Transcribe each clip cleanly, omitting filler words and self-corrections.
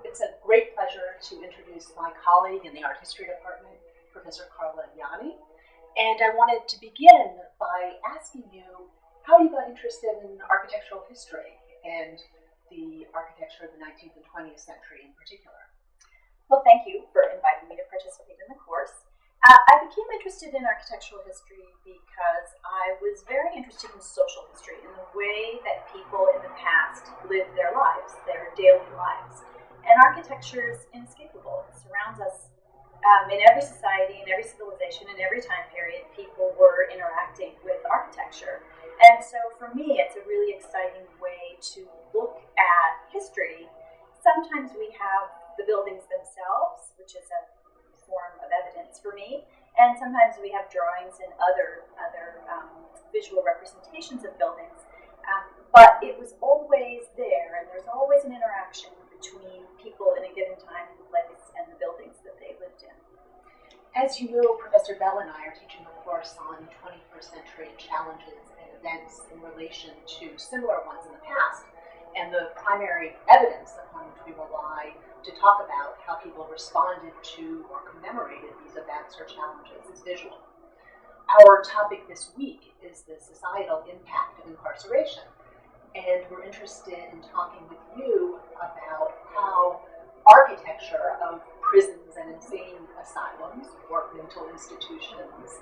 It's a great pleasure to introduce my colleague in the Art History Department, Professor Carla Yanni. And I wanted to begin by asking you how you got interested in architectural history and the architecture of the 19th and 20th century in particular. Well, thank you for inviting me to participate in the course. I became interested in architectural history because I was very interested in social history, in the way that people in the past lived their lives, their daily lives. And architecture is inescapable. It surrounds us in every society, in every civilization, in every time period. People were interacting with architecture. And so for me, it's a really exciting way to look at history. Sometimes we have the buildings themselves, which is a form of evidence for me, and sometimes we have drawings and other visual representations of buildings, but it was always there, and there's always an interaction between people in a given time and place and the buildings that they lived in. As you know, Professor Bell and I are teaching a course on 21st century challenges and events in relation to similar ones in the past, and the primary evidence upon which we rely to talk about how people responded to or commemorated these events or challenges is visual. Our topic this week is the societal impact of incarceration, and we're interested in talking with you about how architecture of prisons and insane asylums or mental institutions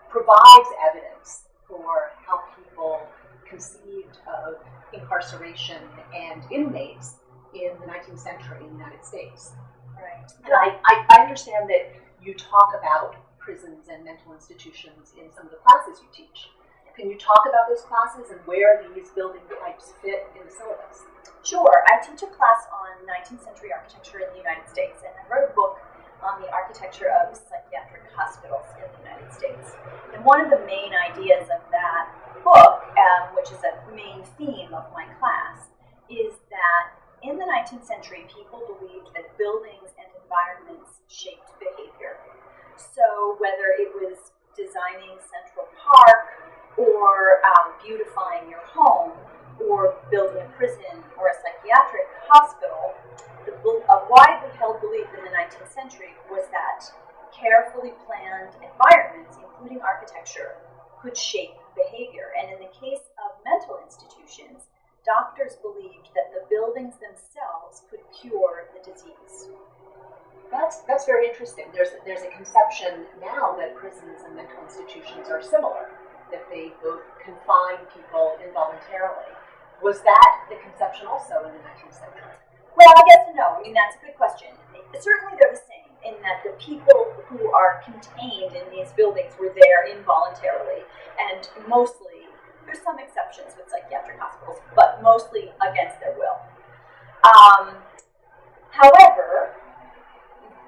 provides evidence for how people conceived of incarceration and inmates in the 19th century in the United States. Right. And I understand that you talk about prisons and mental institutions in some of the classes you teach. Can you talk about those classes and where these building types fit in the syllabus? Sure. I teach a class on 19th century architecture in the United States, and I wrote a book on the architecture of psychiatric hospitals in the United States. And one of the main ideas of that book, which is a main theme of my class, is that in the 19th century, people believed that buildings and environments shaped behavior. So whether it was designing Central Park or beautifying your home or building a prison or a psychiatric hospital, a widely held belief in the 19th century was that carefully planned environments, including architecture, could shape behavior. And in the case of mental institutions, doctors believed that the buildings themselves could cure the disease. That's very interesting. There's a conception now that prisons and mental institutions are similar, that they both confine people involuntarily. Was that the conception also in the 19th century? Well, I guess no. I mean, that's a good question. Certainly they're the same in that the people who are contained in these buildings were there involuntarily, and mostly, there's some exceptions with psychiatric hospitals, but mostly against their will. However,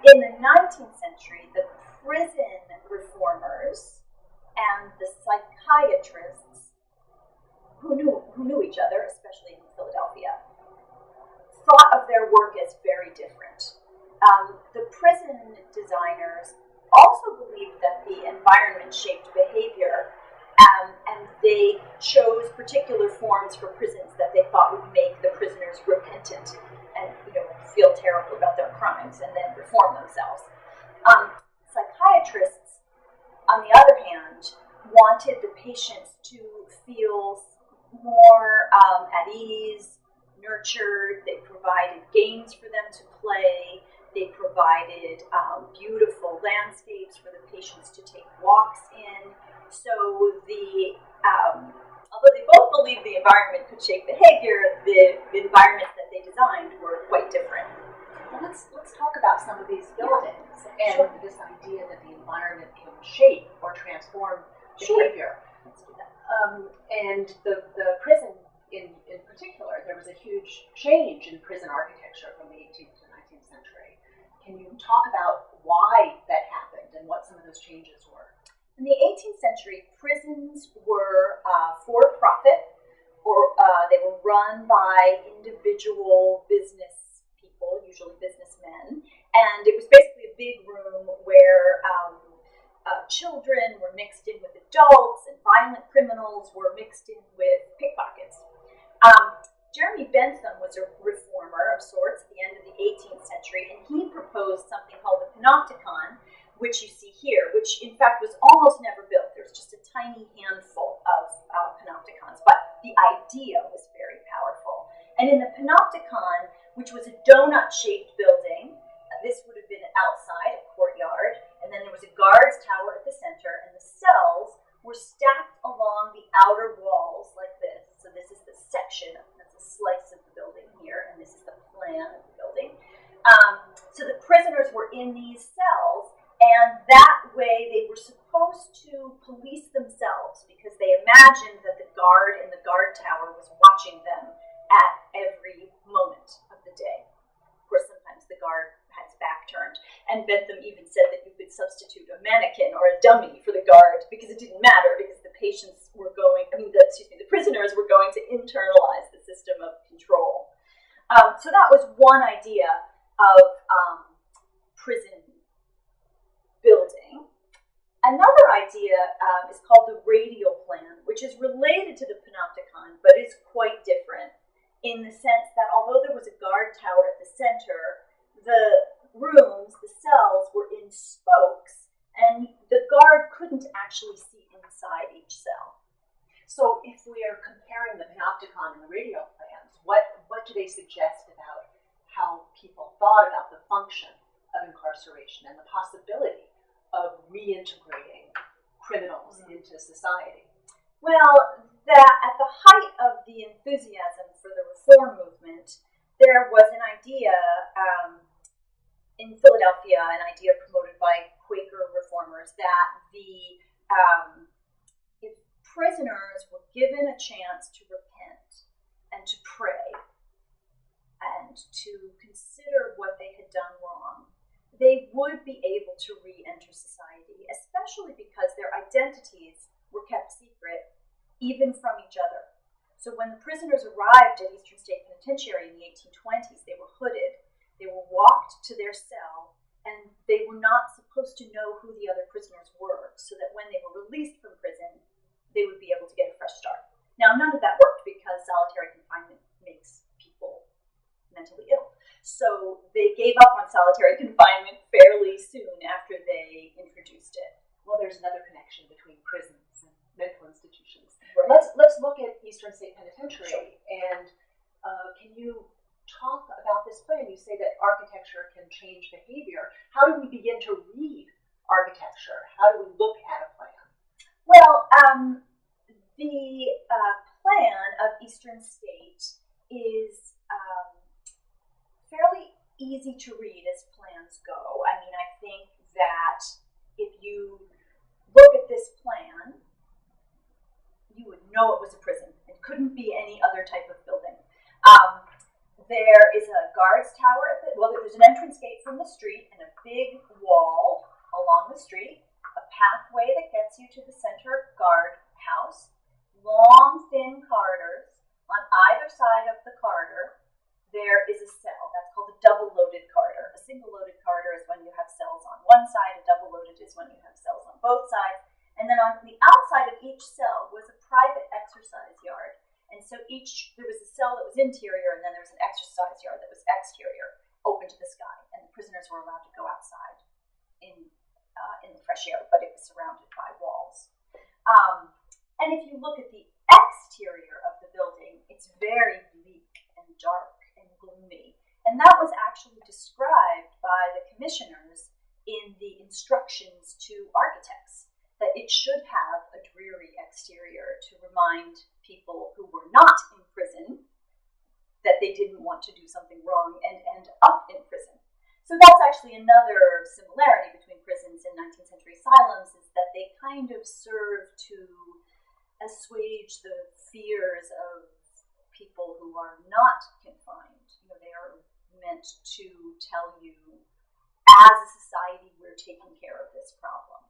in the 19th century, the prison reformers and the psychiatrists who knew each other, especially in Philadelphia, thought of their work as very different. The prison designers also believed that the environment shaped behavior, and they chose particular forms for prisons that they thought would make the prisoners repentant and feel terrible about their crimes and then reform themselves. Psychiatrists, on the other hand, wanted the patients to feel more at ease, nurtured. They provided games for them to play. They provided beautiful landscapes for the patients to take walks in. So although they both believed the environment could shape behavior, the environments that they designed were quite different. Well, let's talk about some of these buildings and this idea that the environment can shape or transform behavior. Let's do that. And the prison in particular, there was a huge change in prison architecture from the 18th to 19th century. Can you talk about why that happened and what some of those changes were? In the 18th century, prisons were for-profit, or they were run by individual business people, usually businessmen, and it was basically a big room where children were mixed in with adults and violent criminals were mixed in with pickpockets. Jeremy Bentham was a reformer of sorts at the end of the 18th century, and he proposed something called the Panopticon, which you see here, which in fact was almost never built. There's just a tiny handful of Panopticons, but the idea was very powerful. And in the Panopticon, which was a donut-shaped building, this would have been outside, a courtyard, and then there was a guard's tower at the center, and the cells were stacked along the outer walls like this. So this is the section, that's a slice of the building here, and this is the plan of the building. So the prisoners were in these cells, and that way they were supposed to police themselves because they imagined that the guard in the guard tower was watching them at every moment of the day. Of course, sometimes the guard had his back turned, and Bentham even said that you could substitute a mannequin or a dummy for the guard because it didn't matter because the prisoners were going to internalize the system of control. So that was one idea of prison building. Another idea is called the radial plan, which is related to the Panopticon, but is quite different in the sense that although there was a guard tower at the center, the rooms, the cells, were in spokes, and the guard couldn't actually see inside each cell. So if we are comparing the Panopticon and the radial plans, what do they suggest about how people thought about the function of incarceration and the possibility of reintegrating criminals into society? Well, that at the height of the enthusiasm for the reform movement, there was an idea in Philadelphia, an idea promoted by Quaker reformers, that if prisoners were given a chance to repent and to pray and to consider what they had done wrong, they would be able to re-enter society, especially because their identities were kept secret, even from each other. So when the prisoners arrived at Eastern State Penitentiary in the 1820s, they were hooded, they were walked to their cell, and they were not supposed to know who the other prisoners were, so that when they were released from prison, they would be able to get a fresh start. Now, none of that worked because solitary confinement makes people mentally ill. So they gave up on solitary confinement fairly soon after they introduced it. Well, there's another connection between prisons and mental institutions. Right. Let's look at Eastern State Penitentiary. Sure. And can you talk about this plan? You say that architecture can change behavior. How do we begin to read architecture? How do we look at a plan? Well, the plan of Eastern State is fairly easy to read as plans go. I mean, I think that if you look at this plan, you would know it was a prison. It couldn't be any other type of building. There is a guard's tower there's an entrance gate from the street and a big wall along the street, a pathway that gets you to the center guard house, long, thin corridors. On either side of the corridor, there is a cell. That's called a double-loaded corridor. A single-loaded corridor is when you have cells on one side. A double-loaded is when you have cells on both sides. And then on the outside of each cell was a private exercise yard. And so there was a cell that was interior, and then there was an exercise yard that was exterior, open to the sky. And the prisoners were allowed to go outside in the fresh air, but it was surrounded by walls. And if you look at the exterior of the building, it's very bleak and dark and gloomy. And that was actually described by the commissioners in the instructions to architects, that it should have a dreary exterior to remind people who were not in prison that they didn't want to do something wrong and end up in prison. So that's actually another similarity between prisons and 19th century asylums, is that they kind of serve to assuage the fears of people who are not confined. They are meant to tell you, as a society, we're taking care of this problem.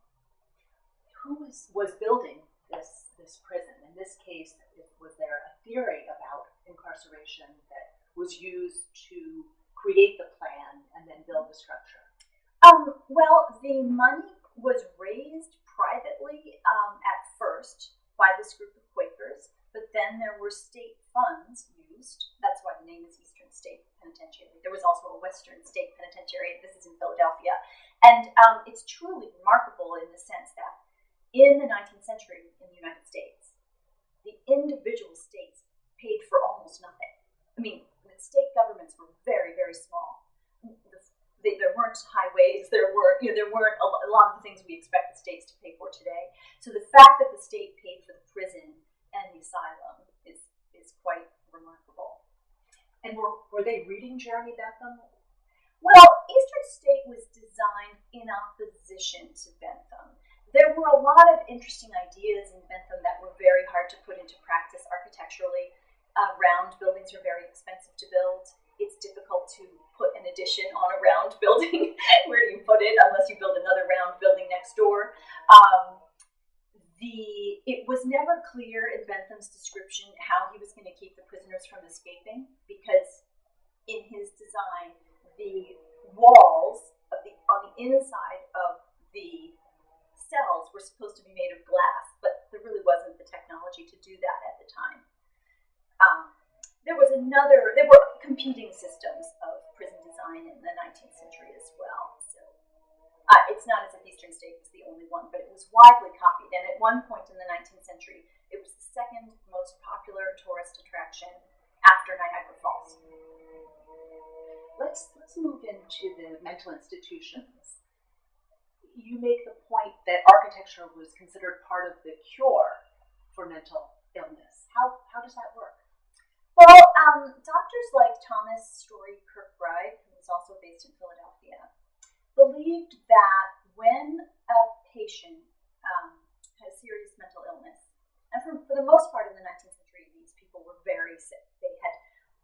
Who was building this prison? In this case, was there a theory about incarceration that was used to create the plan and then build the structure? Well, the money was raised privately at first by this group of Quakers. but then there were state funds used. That's why the name is Eastern State Penitentiary. There was also a Western State Penitentiary. This is in Philadelphia. And it's truly remarkable in the sense that in the 19th century in the United States, the individual states paid for almost nothing. I mean, the state governments were very, very small. There weren't highways. There weren't a lot of the things we expect the states to pay for today. So the fact that the state paid for the prison and the asylum is quite remarkable. And were they reading Jeremy Bentham? Well, Eastern State was designed in opposition to Bentham. There were a lot of interesting ideas in Bentham that were very hard to put into practice architecturally. Round buildings are very expensive to build. It's difficult to put an addition on a round building. Where do you put it unless you build another round building next door? It was never clear in Bentham's description how he was going to keep the prisoners from escaping, because in his design, the walls on the inside of the cells were supposed to be made of glass, but there really wasn't the technology to do that at the time. There were competing systems of prison design in the 19th century as well. So it's not as if Eastern State was the only one, but it was widely copied. And at one point in the 19th century, it was the second most popular tourist attraction after Niagara Falls. Let's move into the mental institutions. You make the point that architecture was considered part of the cure for mental illness. How does that work? Well, doctors like Thomas Story Kirkbride, who was also based in Philadelphia, believed that when a patient had a serious mental illness, and for the most part in the 19th century, these people were very sick. They had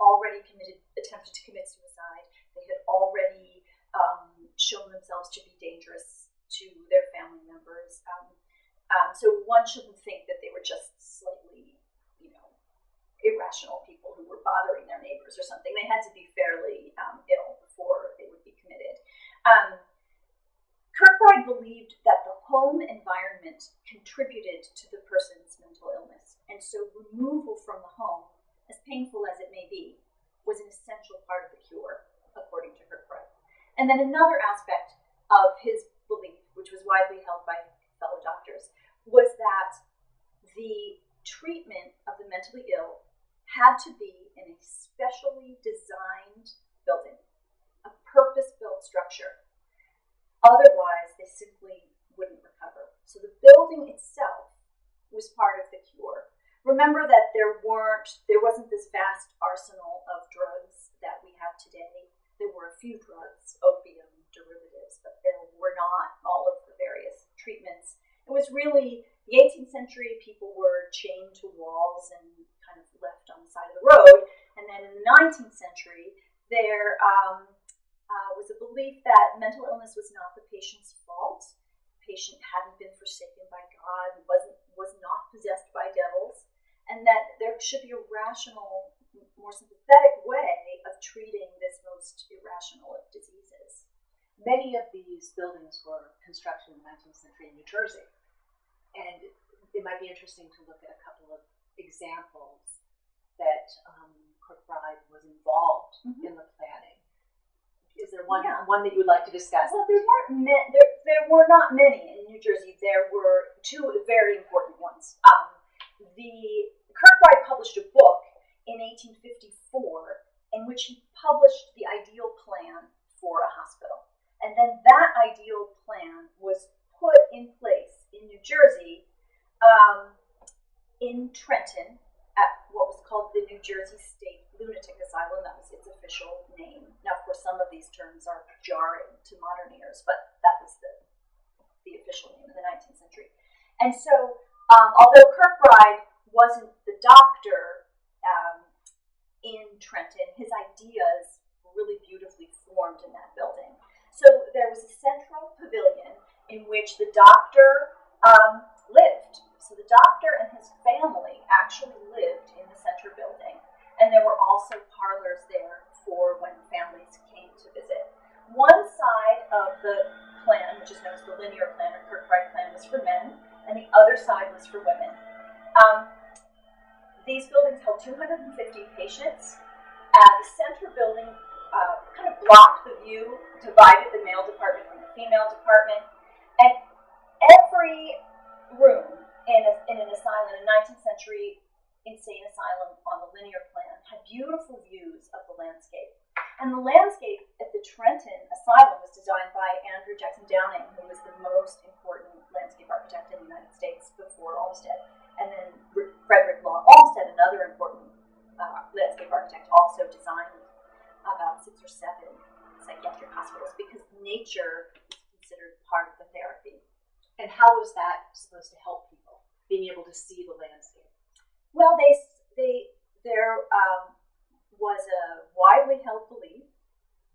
already attempted to commit suicide. They had already shown themselves to be dangerous to their family members. So one shouldn't think that they were just slightly, irrational people who were bothering their neighbors or something. They had to be fairly ill before they would be committed. Kirkbride believed that the home environment contributed to the person's mental illness, and so removal from the home, as painful as it may be, was an essential part of the cure, according to Kirkbride. And then another aspect of his belief, which was widely held by fellow doctors, was that the treatment of the mentally ill had to be in a specially designed building, a purpose-built structure. Otherwise, they simply wouldn't recover. So the building itself was part of the cure. Remember that there wasn't this vast arsenal of drugs that we have today. There were a few drugs, opium, derivatives, but there were not all of the various treatments. It was really the 18th century. People were chained to walls and kind of left on the side of the road. And then in the 19th century, there was a belief that mental illness was not the patient's fault. The patient hadn't been forsaken by God, was not possessed by devils, and that there should be a rational, more sympathetic way of treating this most irrational of diseases. Many of these buildings were constructed in the 19th century in New Jersey. And it might be interesting to look at a couple of examples that Kirkbride was involved in the planning. Is there one that you would like to discuss? Well, there were not many in New Jersey. There were two very important ones. Kirkbride published a book in 1854 in which he published the ideal plan for a hospital. And then that ideal plan was put in place in New Jersey, in Trenton, at what was called the New Jersey State Lunatic Asylum. That was its official name. Now, of course, some of these terms are jarring to modern ears, but that was the official name in the 19th century. And so, although Kirkbride wasn't the doctor in Trenton, his ideas were really beautifully formed in that building. So there was a central pavilion in which the doctor lived. So the doctor and his family actually lived in the center building. And there were also parlors there for when families came to visit. One side of the plan, which is known as the linear plan or Kirkbride plan, was for men, and the other side was for women. these buildings held 250 patients. The center building kind of blocked the view, divided the male department from the female department, and every room in an asylum, in a 19th century insane asylum on the linear plan, had beautiful views of the landscape. And the landscape at the Trenton Asylum was designed by Andrew Jackson Downing, who was the most important landscape architect in the United States before Olmsted. And then Frederick Law Olmsted, another important landscape architect, also designed about 6 or 7 psychiatric hospitals because nature is considered part of the therapy. And how was that supposed to help people, being able to see the landscape? Well, there was a widely held belief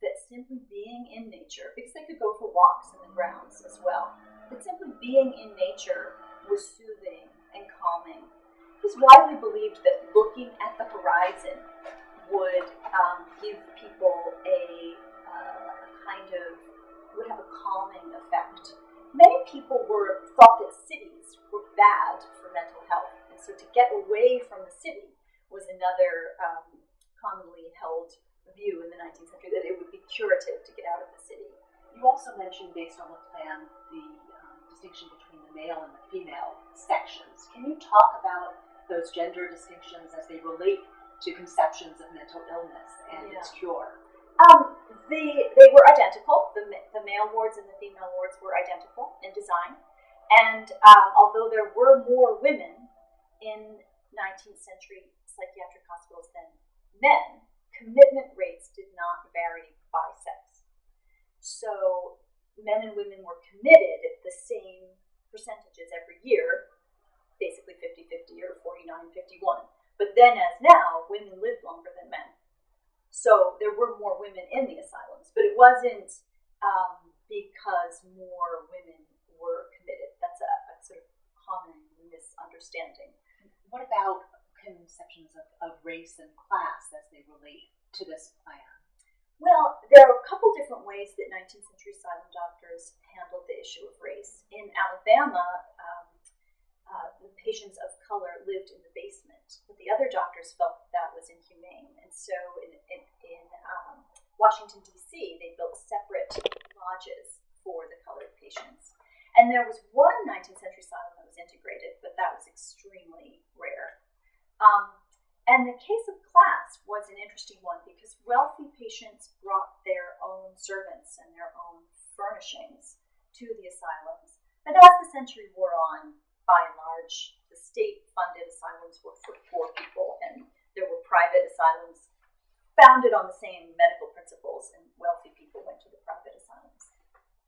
that simply being in nature, because they could go for walks in the grounds as well, that simply being in nature was soothing and calming. It was widely believed that looking at the horizon would give people would have a calming effect. Many people thought that cities were bad for mental health, and so to get away from the city was another commonly held view in the 19th century, that it would be curative to get out of the city. You also mentioned, based on the plan, the distinction between the male and the female sections. Can you talk about those gender distinctions as they relate to conceptions of mental illness and its cure? They were identical. The male wards and the female wards were identical in design. And although there were more women in 19th century psychiatric hospitals than men, commitment rates did not vary by sex. So men and women were committed at the same percentages every year, basically 50-50 or 49-51. But then, as now, women lived longer than men. So there were more women in the asylums, but it wasn't because more women were committed. That's a sort of common misunderstanding. What about conceptions of race and class as they relate to this plan? Well, there are a couple different ways that 19th century asylum doctors handled the issue of race. In Alabama, the patients of color lived in the basement, but the other doctors felt that was inhumane. And so in Washington, D.C., they built separate lodges for the colored patients. And there was one 19th century asylum that was integrated, but that was extremely rare. And the case of class was an interesting one because wealthy patients brought their own servants and their own furnishings to the asylums. But as the century wore on, by and large, the state-funded asylums were for poor people, and there were private asylums founded on the same medical principles, and wealthy people went to the private asylums.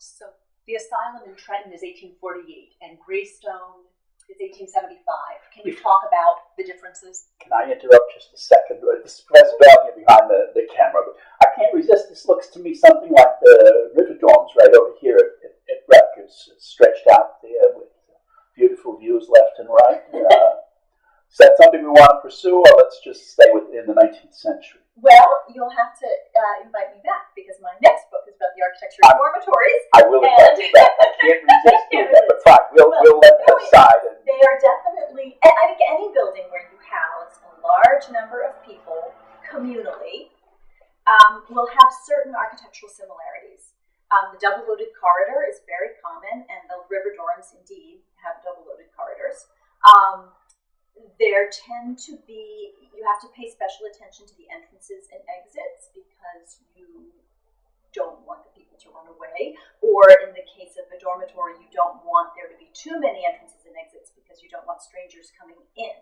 So the asylum in Trenton is 1848, and Greystone is 1875. Can you talk about the differences? Can I interrupt just a second? This is Professor Bell here behind the camera, but I can't resist. This looks to me something like the river dorms right over here at Rutgers, stretched out there with beautiful views left and right. Is that something we want to pursue, or let's just stay within the 19th century? Well, you'll have to invite me back, because my next book is about the architecture of dormitories. I will invite you back. I can't resist doing that, but fine, we'll let that aside. They are definitely, I think any building where you house a large number of people communally will have certain architectural similarities. The double-loaded corridor is very common, and the river dorms indeed have double-loaded corridors. There tend to be, you have to pay special attention to the entrances and exits because you don't want the people to run away. Or in the case of a dormitory, you don't want there to be too many entrances and exits because you don't want strangers coming in.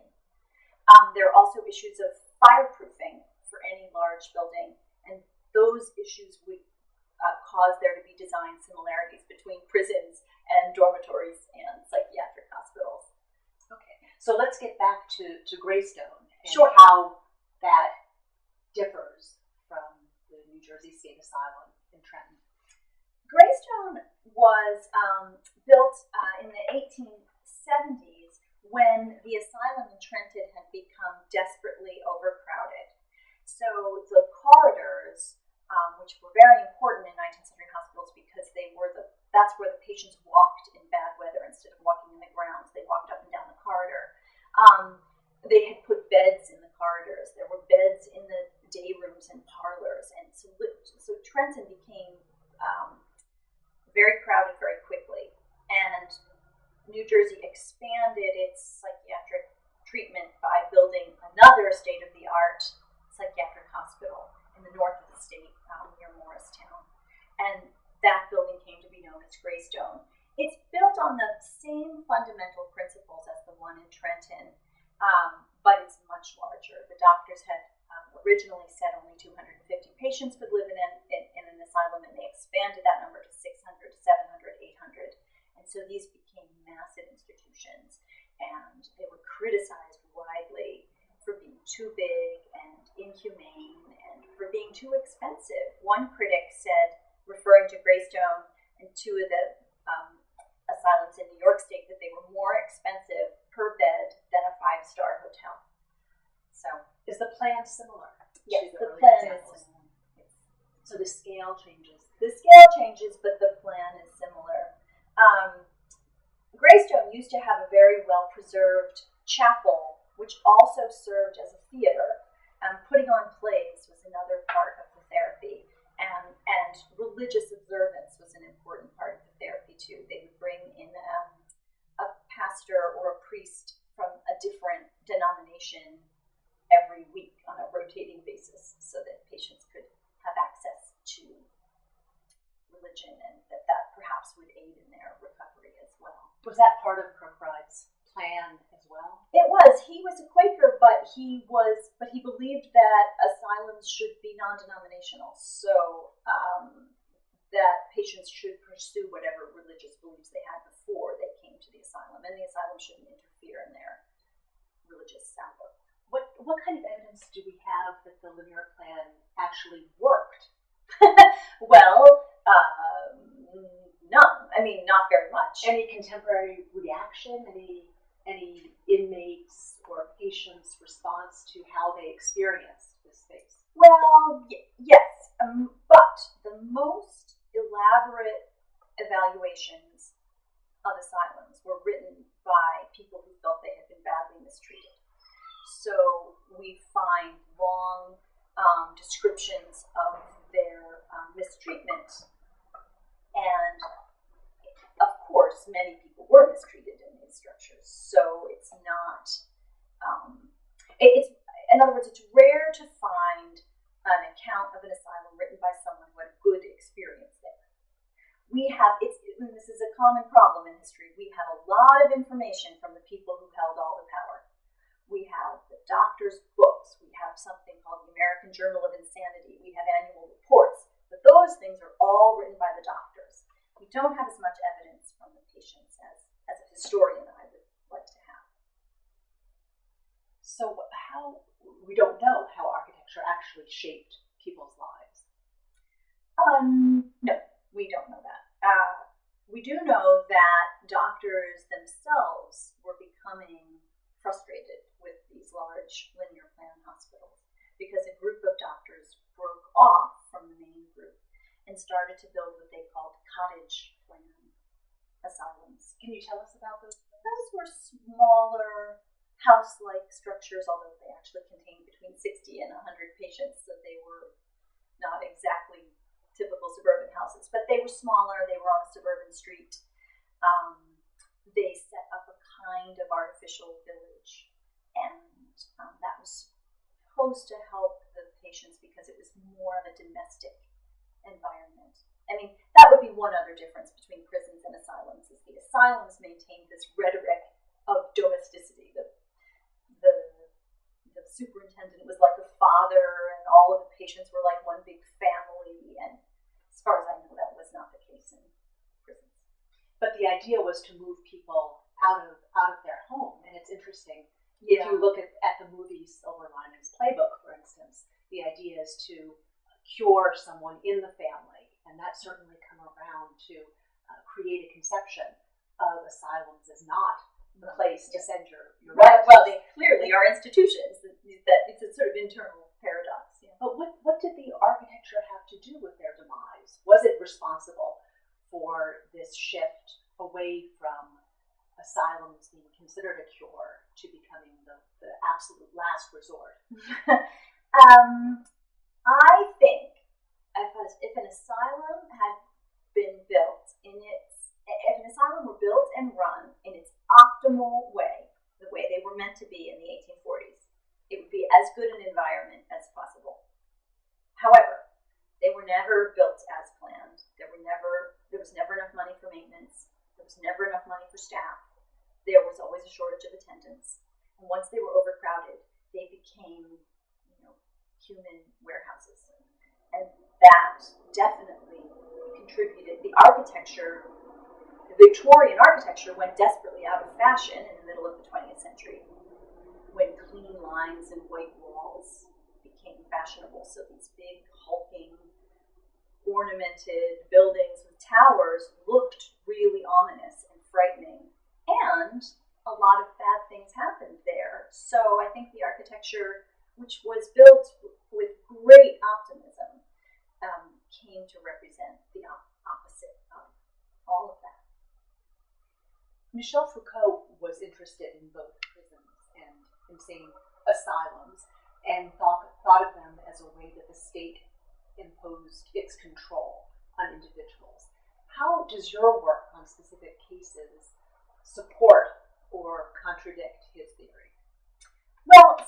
There are also issues of fireproofing for any large building, and those issues would cause there to be design similarities between prisons and dormitories and psychiatric hospitals. Okay, so let's get back to Greystone and Sure. how that differs from the New Jersey State Asylum in Trenton. Greystone was built in the 1870s when the asylum in Trenton had become desperately overcrowded. So the corridors, which were very important in 19th century hospitals because that's where the patients walked in bad weather instead of walking in the grounds. They walked up and down the corridor. They had put beds in the corridors. There were beds in the day rooms and parlors. And so Trenton became very crowded very quickly. And New Jersey expanded its psychiatric treatment by building another state-of-the-art psychiatric hospital in the north of the state, near Morristown. And that building came to be known as Greystone. It's built on the same fundamental principles as the one in Trenton, but it's much larger. The doctors had originally said only 250 patients could live in an asylum, and they expanded that number to 600, 700, 800. And so these became massive institutions, and they were criticized widely for being too big and inhumane and for being too expensive. One critic said, referring to Greystone and two of the asylums in New York State, that they were more expensive per bed than a 5-star hotel. So, is the plan similar? Yes, to the earlier plan examples? is similar. So the scale changes. The scale changes, but the plan is similar. Greystone used to have a very well-preserved chapel, which also served as a theater. Putting on plays was another part of the therapy, and religious observance was an important part of the therapy too. They would bring in a pastor or a priest from a different denomination every week on a rotating basis, so that patients could have access to religion, and that perhaps would aid in their recovery as well. Was that part of Kirkbride's plan as well? It was. He was a Quaker, but he believed that asylums should be non-denominational, so that patients should pursue whatever religious beliefs they had before they came to the asylum, and the asylum shouldn't interfere in their religious outlook. What kind of evidence do we have that the linear plan actually worked? Well, none. I mean, not very much. Any contemporary reaction? Any inmates or patients' response to how they experienced this space? Well, yes, but the most elaborate evaluations of asylums were written by people who felt they had been badly mistreated. So we find long descriptions of their mistreatment, and of course, many people were mistreated in these structures. So it's not. In other words, it's rare to find an account of an asylum written by someone who had a good experience there. This is a common problem in history. We have a lot of information from the people who held all the power. We have the doctors' books. We have something called the American Journal of Insanity. We have annual reports. But those things are all written by the doctors. We don't have as much evidence from the patients as a historian I would like to have. So we don't know how architecture actually shaped people's lives. No, we don't know that. We do know that doctors themselves were becoming frustrated with these large linear plan hospitals because a group of doctors broke off from the main group and started to build what they called cottage plan asylums. Can you tell us about those? Those were smaller house-like structures, although they actually contained between 60 and 100 patients, so they were not exactly typical suburban houses, but they were smaller. They were on a suburban street. They set up a kind of artificial village, and that was supposed to help the patients because it was more of a domestic environment. I mean, that would be one other difference between prisons and asylums, is the asylums maintained this rhetoric of domesticity. The superintendent was like a father, and all of the patients were like one big family, and as far as I know, that was not the case in prisons. But the idea was to move people out of their home, and it's interesting. Yeah. If you look at the movie Silver Linings Playbook, for instance, the idea is to cure someone in the family, and that certainly come around to create a conception of asylums as not the place to send your right. Well, they clearly are institutions. That it's a sort of internal paradox. Yeah. But what did the architecture have to do with their demise? Was it responsible for this shift away from asylums being considered a cure to becoming the absolute last resort? I think if an asylum had been built if an asylum were built and run in its optimal way, the way they were meant to be in the 1840s, it would be as good an environment as possible. However, they were never built as planned. There was never enough money for maintenance. There was never enough money for staff. There was always a shortage of attendants. And once they were overcrowded, they became, human warehouses. And that definitely contributed. The Victorian architecture went desperately out of fashion in the middle of the 20th century when clean lines and white walls became fashionable. So these big, hulking, ornamented buildings with towers looked really ominous and frightening. And a lot of bad things happened there. So I think the architecture, which was built with great optimism, came to represent the opposite of all of that. Michel Foucault was interested in both prisons and insane asylums and thought of them as a way that the state imposed its control on individuals. How does your work on specific cases support or contradict his theory? Well,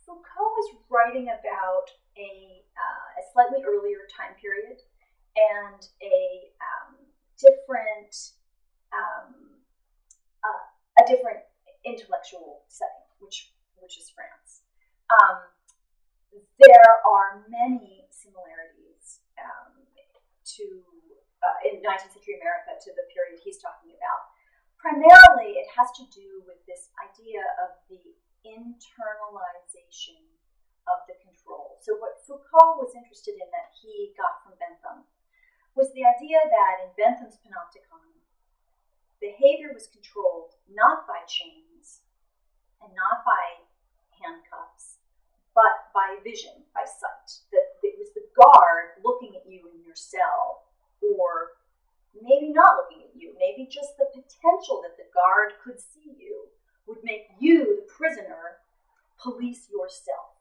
Foucault was writing about a slightly earlier time period and a different intellectual setting, which is France. There are many similarities in 19th century America to the period he's talking about. Primarily, it has to do with this idea of the internalization of the control. So what Foucault was interested in that he got from Bentham was the idea that in Bentham's panopticon, behavior was controlled not by chains and not by handcuffs, but by vision, by sight. That it was the guard looking at you in your cell, or maybe not looking at you, maybe just the potential that the guard could see you would make you, the prisoner, police yourself.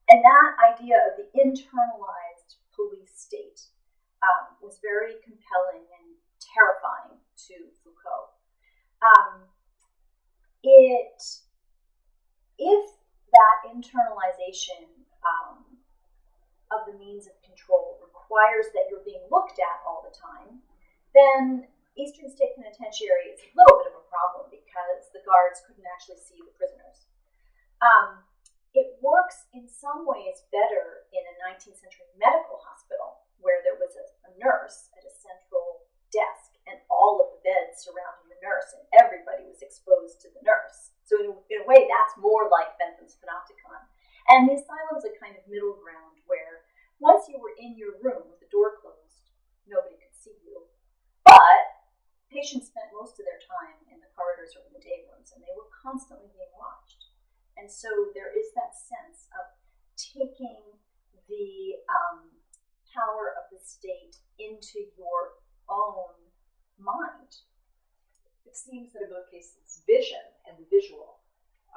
And that idea of the internalized police state was very compelling and terrifying to Foucault. If that internalization of the means of control requires that you're being looked at all the time, then Eastern State Penitentiary is a little bit of a problem because the guards couldn't actually see the prisoners. It works in some ways better in a 19th century medical hospital where there was a nurse at a central desk and all of the beds surrounding the nurse and everybody was exposed to the nurse. So in a way, that's more like Bentham's panopticon. And the asylum's a kind of middle ground where once you were in your room with the door closed, nobody could see you. But patients spent most of their time in the corridors or in the day rooms, and they were constantly being watched. And so there is that sense of taking the power of the state into your own mind. It seems that in both cases, vision and the visual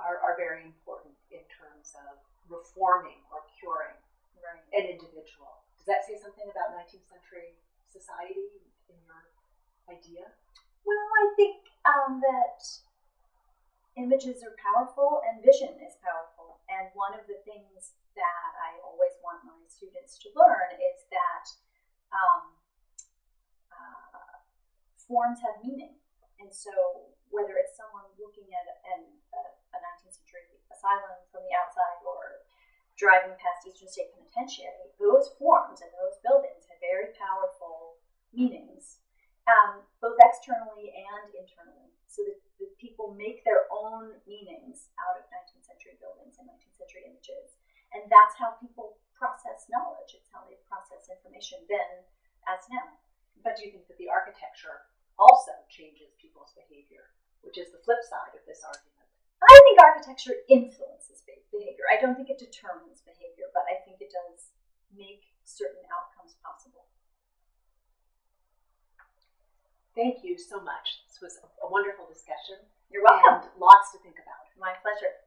are very important in terms of reforming or curing an individual. Does that say something about 19th century society in your idea? Well, I think that images are powerful and vision is powerful. And one of the things that I always want my students to learn is that forms have meaning. And so whether it's someone looking at a 19th century asylum from the outside or driving past Eastern State Penitentiary, those forms and those buildings have very powerful meanings, both externally and internally. So that the people make their own meanings out of 19th century buildings and 19th century images. And that's how people process knowledge. It's how they process information then as now. But do you think that the architecture also changes people's behavior, which is the flip side of this argument? I think architecture influences behavior. I don't think it determines behavior, but I think it does make certain outcomes possible. Thank you so much. This was a a wonderful discussion You're welcome. and lots to think about. My pleasure.